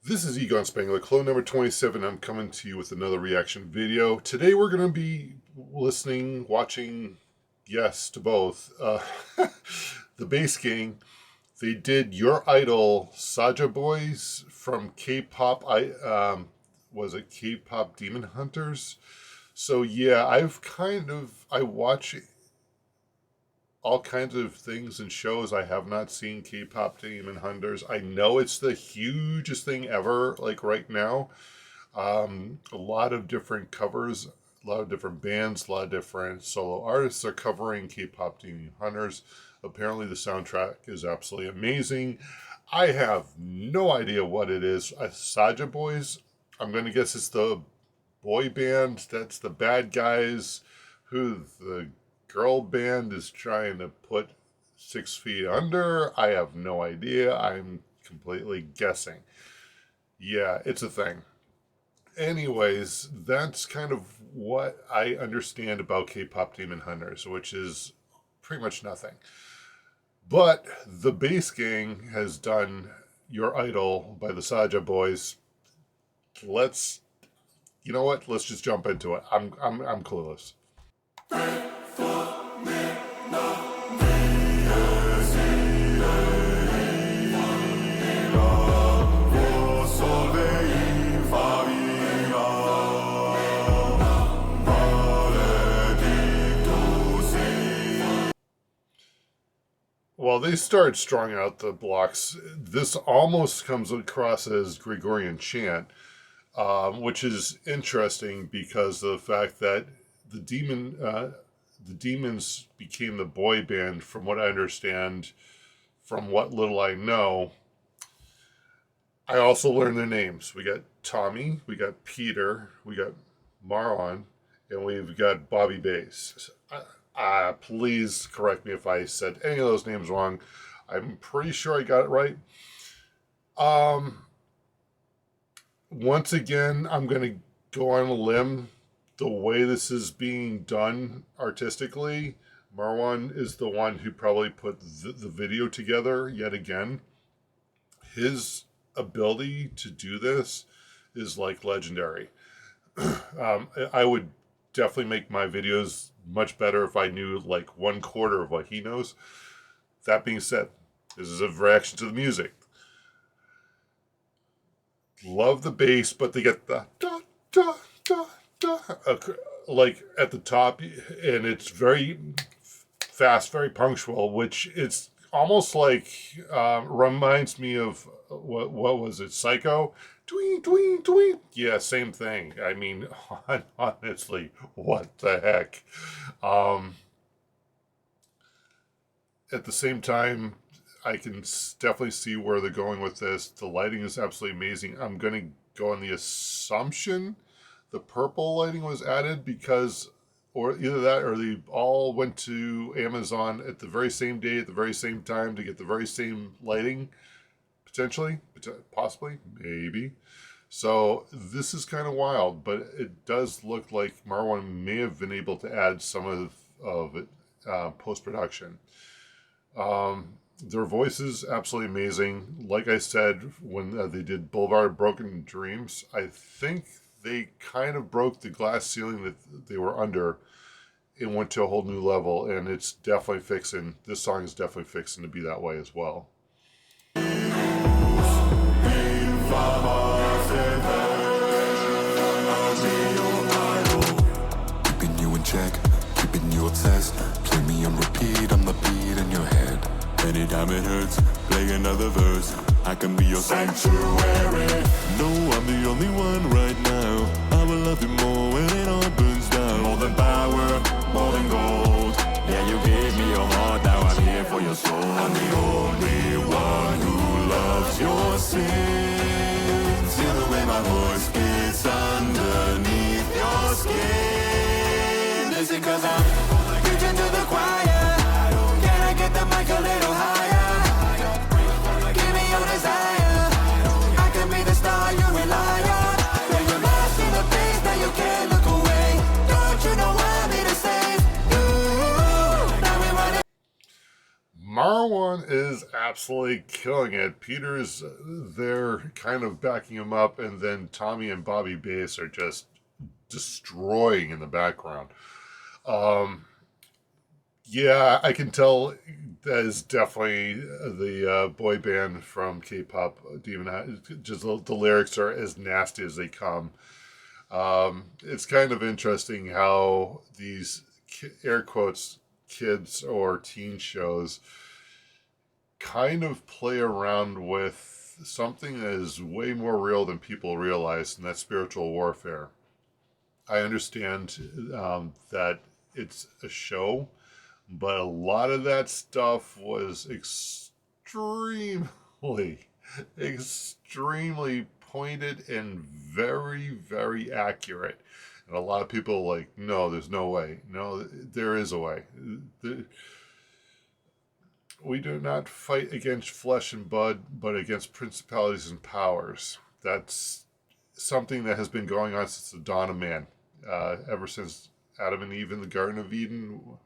This is Egon Spangler, clone number 27. I'm coming to you with another reaction video. Today we're going to be watching, yes, to both. The Bass Gang. They did Your Idol, Saja Boys from K-pop. Was it K-pop Demon Hunters? So yeah, I watch all kinds of things and shows. I have not seen K-pop Demon Hunters. I know it's the hugest thing ever, like right now. A lot of different covers, a lot of different bands, a lot of different solo artists are covering K-pop Demon Hunters. Apparently the soundtrack is absolutely amazing. I have no idea what it is. Saja Boys, I'm going to guess it's the boy band that's the bad guys who the girl band is trying to put 6 feet under. I have no idea. I'm completely guessing. Yeah, it's a thing. Anyways, that's kind of what I understand about K-pop Demon Hunters, which is pretty much nothing. But the Bass Gang has done Your Idol by the Saja Boys. You know what? Let's just jump into it. I'm clueless. Well, they started strung out the blocks. This almost comes across as Gregorian chant, which is interesting because of the fact that the Demons became the boy band, from what I understand, from what little I know. I also learned their names. We got Tommy, we got Peter, we got Marwan, and we've got Bobby Bass. Please correct me if I said any of those names wrong. I'm pretty sure I got it right. Once again, I'm going to go on a limb. The way this is being done artistically, Marwan is the one who probably put the video together yet again. His ability to do this is like legendary. I would definitely make my videos much better if I knew like 1/4 of what he knows. That being said, this is a reaction to the music. Love the bass, but they get the da da da da like at the top, and it's very fast, very punctual, which it's almost like reminds me of what was it, Psycho? Tween, tween, tween. Yeah, same thing. I mean, honestly, what the heck? At the same time, I can definitely see where they're going with this. The lighting is absolutely amazing. I'm going to go on the assumption the purple lighting was added because, or either that or they all went to Amazon at the very same day, at the very same time to get the very same lighting. Potentially, possibly, maybe. So this is kind of wild, but it does look like Marwan may have been able to add some of it post-production. Their voices, absolutely amazing. Like I said, when they did Boulevard of Broken Dreams, I think they kind of broke the glass ceiling that they were under and went to a whole new level, and it's definitely fixing. This song is definitely fixing to be that way as well. Keeping you in check, keeping you obsessed. Play me on repeat, I'm the beat in your head. Anytime it hurts, play another verse. I can be your sanctuary. No, I'm the only one right now. I will love you more when it all burns down. More than power, more than gold. Yeah, you gave me your heart, now I'm here for your soul. I'm the only one who loves your sins. Feel the way my voice gets underneath your skin. Listen, cause I'm preaching to the choir. Can I get the mic a little higher? Give me your desire. I can be the star you rely on. When you're lost in the place that you can't look away. Don't you know I'm here to save you? Now we run it. Marwan background is absolutely killing it. Peter's there kind of backing him up, and then Tommy and Bobby Bass are just destroying in the background. Um, yeah, I can tell that is definitely the boy band from K-pop Demon Hunters. Just the lyrics are as nasty as they come. It's kind of interesting how these air quotes kids or teen shows kind of play around with something that is way more real than people realize, and that's spiritual warfare. I understand that it's a show, but a lot of that stuff was extremely pointed and very, very accurate. And a lot of people are like, no, there's no way. No, there is a way. We do not fight against flesh and blood, but against principalities and powers. That's something that has been going on since the dawn of man, ever since Adam and Eve in the Garden of Eden.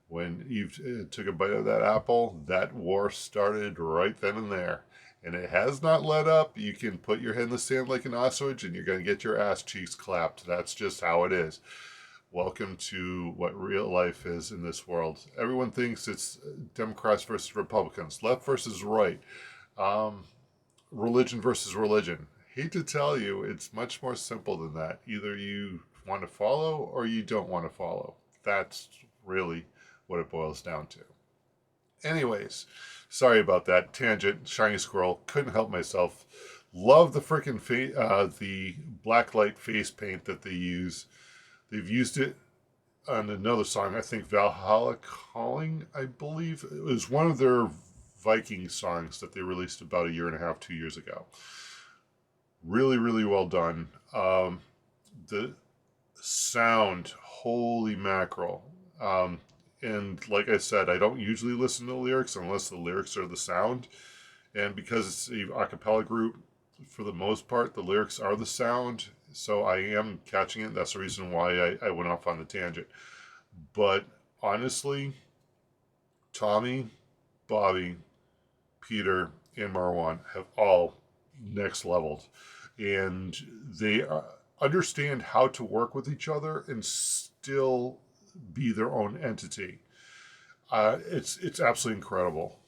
When Eve took a bite of that apple, that war started right then and there. And it has not let up. You can put your head in the sand like an ostrich and you're going to get your ass cheeks clapped. That's just how it is. Welcome to what real life is in this world. Everyone thinks it's Democrats versus Republicans, left versus right, religion versus religion. Hate to tell you, it's much more simple than that. Either you want to follow or you don't want to follow. That's really what it boils down to. Anyways, sorry about that tangent. Shiny squirrel, couldn't help myself. Love the freaking the blacklight face paint that they use. They've used it on another song, I think Valhalla Calling, I believe. It was one of their Viking songs that they released about a year and a half, 2 years ago. Really, really well done. The sound, holy mackerel. And like I said, I don't usually listen to the lyrics unless the lyrics are the sound. And because it's a a cappella group, for the most part, the lyrics are the sound. So I am catching it. That's the reason why I went off on the tangent. But honestly, Tommy, Bobby, Peter, and Marwan have all next leveled. And they understand how to work with each other and still be their own entity. It's absolutely incredible.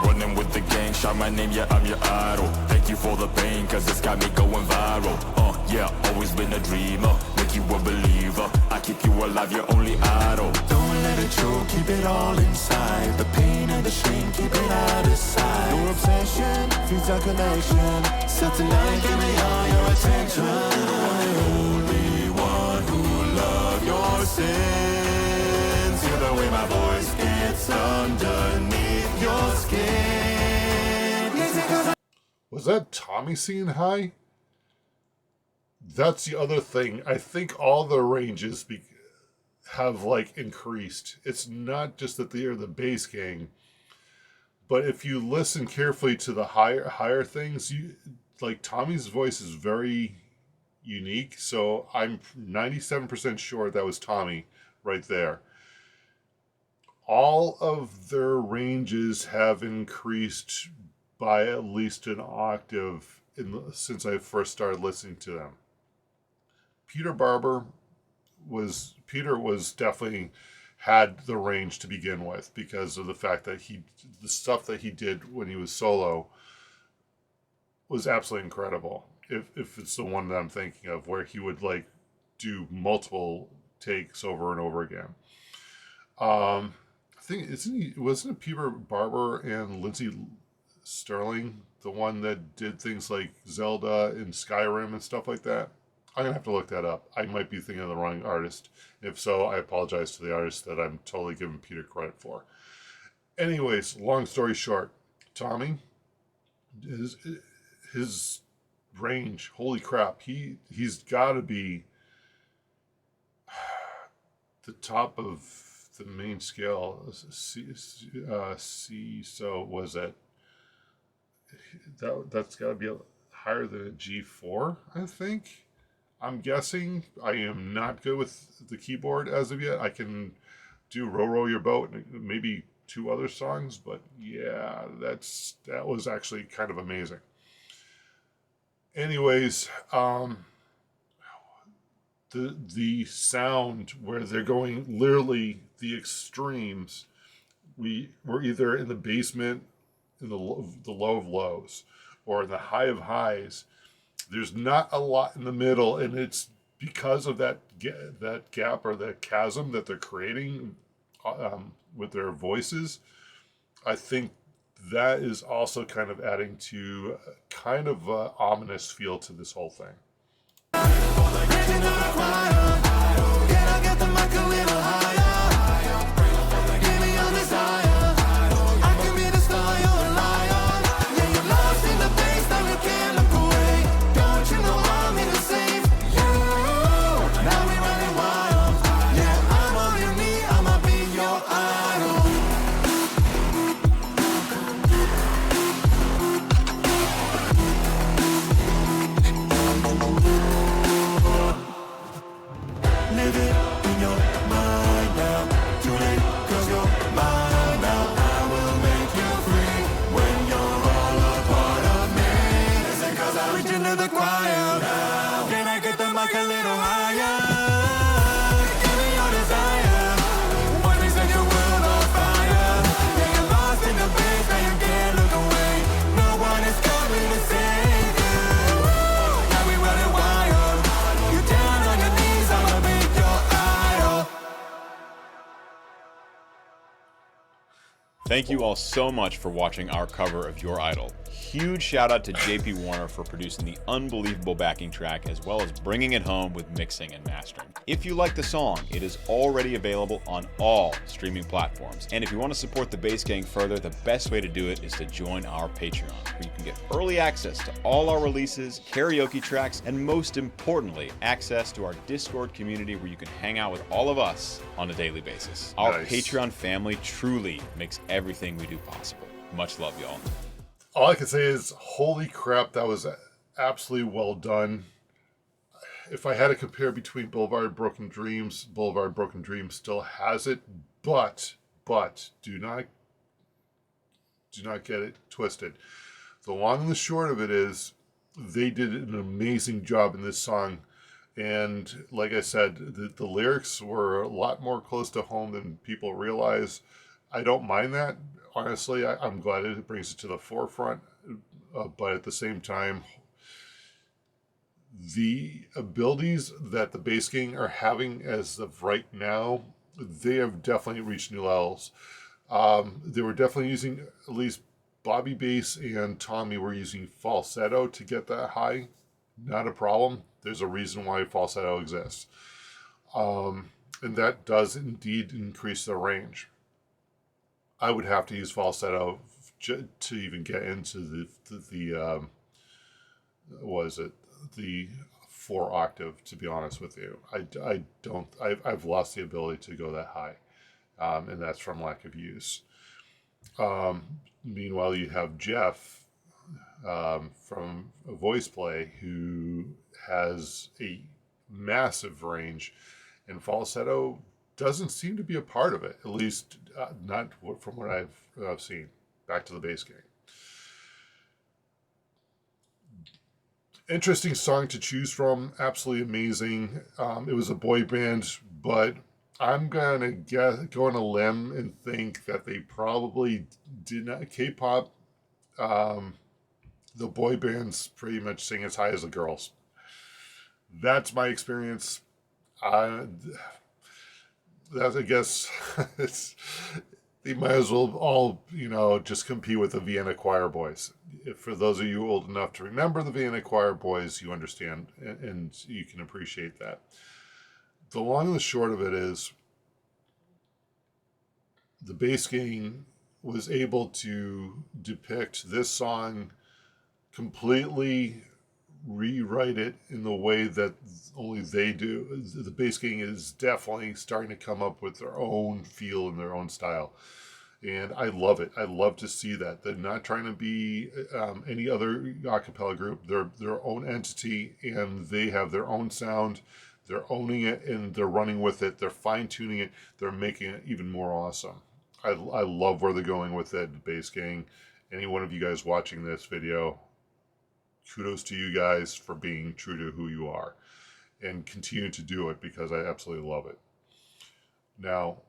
Running with the gang, shout my name, yeah, I'm your idol. Thank you for the pain, cause it's got me going viral. Yeah, always been a dreamer, make you a believer. I keep you alive, you're only idol. Don't let it show, keep it all inside. The pain and the shame, keep it out of sight. Your obsession, feeds our connection. So tonight, give me all your attention. I'm the only one who love your sins. Hear the way my voice gets underneath your skin. Was that Tommy singing high? That's the other thing. I think all the ranges have like increased. It's not just that they are the bass gang, but if you listen carefully to the higher things, you like Tommy's voice is very unique. So I'm 97% sure that was Tommy right there. All of their ranges have increased by at least an octave since I first started listening to them. Peter was definitely had the range to begin with because of the fact that the stuff that he did when he was solo was absolutely incredible. If it's the one that I'm thinking of, where he would like do multiple takes over and over again. I think wasn't it Peter Barber and Lindsay Sterling the one that did things like Zelda and Skyrim and stuff like that? I'm gonna have to look that up. I might be thinking of the wrong artist. If so, I apologize to the artist that I'm totally giving Peter credit for. Anyways, long story short, Tommy, his range, holy crap, he's got to be the top of the main scale. C, so was that's got to be higher than a G4, I think. I'm guessing. I am not good with the keyboard as of yet. I can do "Row Row Your Boat" and maybe two other songs, but yeah, that was actually kind of amazing. Anyways, the sound where they're going literally the extremes. We're either in the basement, in the low of lows, or in the high of highs. There's not a lot in the middle, and it's because of that gap or that chasm that they're creating with their voices. I think that is also kind of adding to kind of an ominous feel to this whole thing. Thank you all so much for watching our cover of Your Idol. Huge shout out to JP Warner for producing the unbelievable backing track as well as bringing it home with mixing and mastering. If you like the song, it is already available on all streaming platforms. And if you want to support the Bass Gang further, the best way to do it is to join our Patreon, where you can get early access to all our releases, karaoke tracks, and most importantly, access to our Discord community where you can hang out with all of us on a daily basis. Our Patreon family truly makes everything we do possible. Much love, y'all. All I can say is, holy crap, that was absolutely well done. If I had to compare between Boulevard Broken Dreams still has it, but do not get it twisted. The long and the short of it is, they did an amazing job in this song. And like I said, the lyrics were a lot more close to home than people realize. I don't mind that. Honestly, I'm glad it brings it to the forefront. But at the same time, the abilities that the Bass Gang are having as of right now, they have definitely reached new levels. They were definitely using, at least Bobby Bass and Tommy were using falsetto to get that high. Not a problem. There's a reason why falsetto exists. And that does indeed increase the range. I would have to use falsetto to even get into the 4 octave, to be honest with you. I've lost the ability to go that high. And that's from lack of use. Meanwhile, you have Jeff from Voice Play, who has a massive range, and falsetto doesn't seem to be a part of it, at least not from what I've seen. Back to the Bass Gang. Interesting song to choose from. Absolutely amazing. It was a boy band, but I'm gonna go on a limb and think that they probably did not. K-pop, the boy bands pretty much sing as high as the girls. That's my experience. I guess they might as well all, just compete with the Vienna Choir Boys. For those of you old enough to remember the Vienna Choir Boys, you understand and you can appreciate that. The long and the short of it is, the Bass Gang was able to depict this song completely rewrite it in the way that only they do. The bass gang is definitely starting to come up with their own feel and their own style. And I love it. I love to see that. They're not trying to be any other a cappella group. They're their own entity, and they have their own sound. They're owning it, and they're running with it. They're fine-tuning it. They're making it even more awesome. I love where they're going with it, the bass gang. Any one of you guys watching this video, kudos to you guys for being true to who you are. And continue to do it, because I absolutely love it. Now,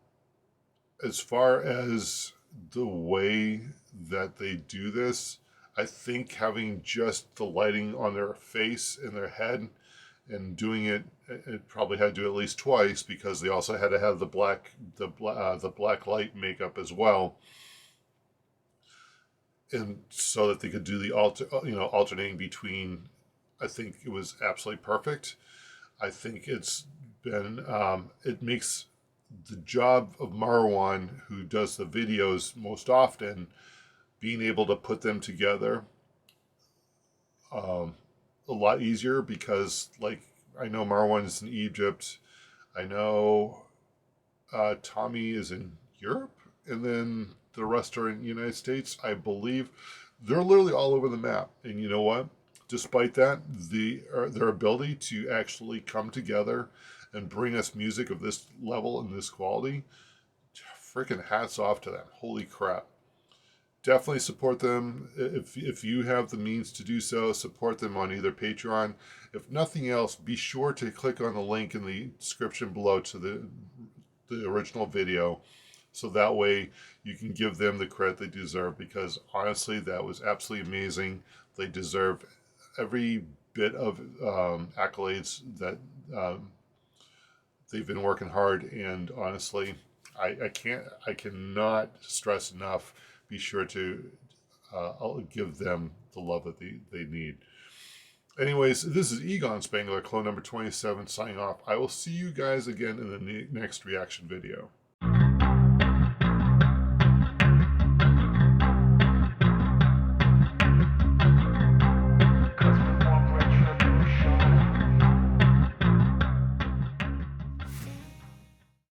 as far as the way that they do this, I think having just the lighting on their face and their head and doing it probably had to do at least twice, because they also had to have the black light makeup as well, and so that they could do the alternating between. I think it was absolutely perfect. I think it's been it makes the job of Marwan, who does the videos most often, being able to put them together a lot easier, because, like, I know Marwan's in Egypt. I know Tommy is in Europe, and then the rest are in the United States, I believe. They're literally all over the map. And you know what? Despite that, their ability to actually come together and bring us music of this level and this quality, freaking hats off to them. Holy crap. Definitely support them. If you have the means to do so, support them on either Patreon. If nothing else, be sure to click on the link in the description below to the original video, so that way you can give them the credit they deserve, because honestly, that was absolutely amazing. They deserve every bit of accolades that they've been working hard, and honestly, I cannot stress enough. Be sure to I'll give them the love that they need. Anyways, this is Egon Spangler, clone number 27, signing off. I will see you guys again in the next reaction video.